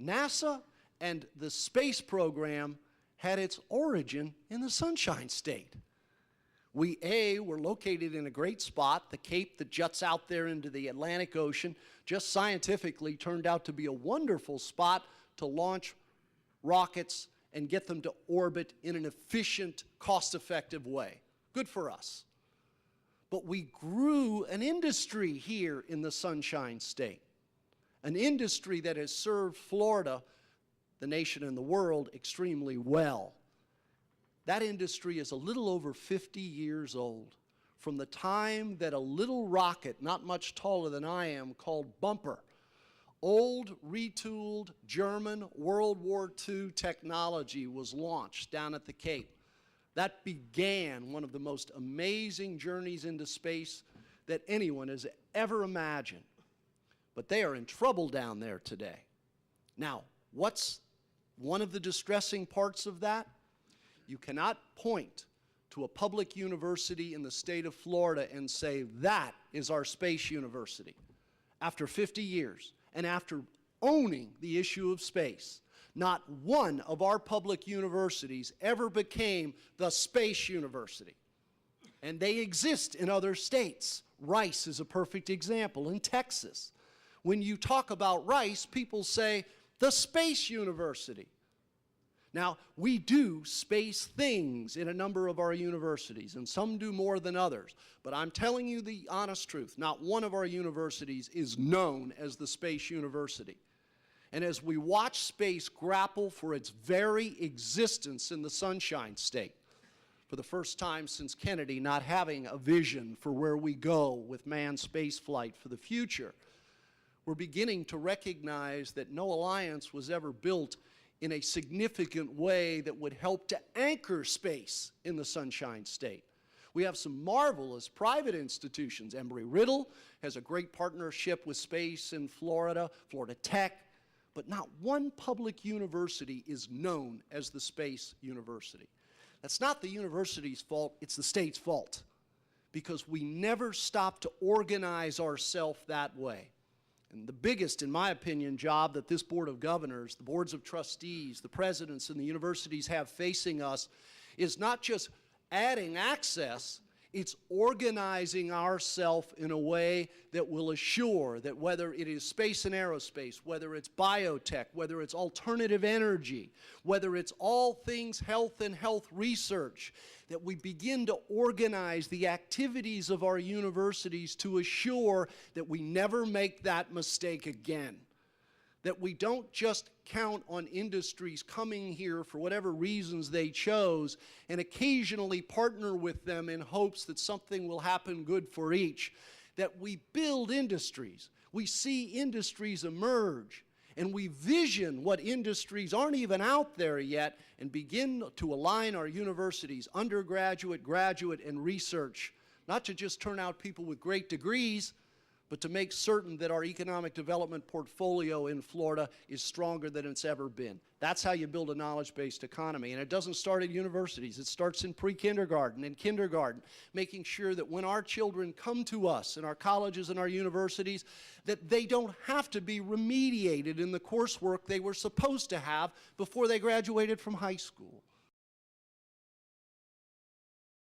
NASA and the space program had its origin in the Sunshine State. We're located in a great spot, the Cape that juts out there into the Atlantic Ocean, just scientifically turned out to be a wonderful spot to launch rockets and get them to orbit in an efficient, cost-effective way. Good for us. But we grew an industry here in the Sunshine State, an industry that has served Florida, the nation and the world, extremely well. That industry is a little over 50 years old, from the time that a little rocket, not much taller than I am, called Bumper, old, retooled German World War II technology, was launched down at the Cape. That began one of the most amazing journeys into space that anyone has ever imagined. But they are in trouble down there today. Now, what's one of the distressing parts of that? You cannot point to a public university in the state of Florida and say, that is our space university. After 50 years, and after owning the issue of space, not one of our public universities ever became the space university. And they exist in other states. Rice is a perfect example in Texas. When you talk about Rice, people say, the space university. Now, we do space things in a number of our universities, and some do more than others. But I'm telling you the honest truth, not one of our universities is known as the space university. And as we watch space grapple for its very existence in the Sunshine State, for the first time since Kennedy not having a vision for where we go with manned space flight for the future, we're beginning to recognize that no alliance was ever built in a significant way that would help to anchor space in the Sunshine State. We have some marvelous private institutions. Embry-Riddle has a great partnership with space in Florida, Florida Tech, but not one public university is known as the space university. That's not the university's fault, it's the state's fault, because we never stopped to organize ourselves that way. And the biggest, in my opinion, job that this Board of Governors, the boards of trustees, the presidents, and the universities have facing us is not just adding access, it's organizing ourselves in a way that will assure that whether it is space and aerospace, whether it's biotech, whether it's alternative energy, whether it's all things health and health research, that we begin to organize the activities of our universities to assure that we never make that mistake again. That we don't just count on industries coming here for whatever reasons they chose and occasionally partner with them in hopes that something will happen good for each. That we build industries, we see industries emerge, and we vision what industries aren't even out there yet and begin to align our universities, undergraduate, graduate, and research, not to just turn out people with great degrees, but to make certain that our economic development portfolio in Florida is stronger than it's ever been. That's how you build a knowledge-based economy. And it doesn't start at universities. It starts in pre-kindergarten and kindergarten, making sure that when our children come to us in our colleges and our universities, that they don't have to be remediated in the coursework they were supposed to have before they graduated from high school.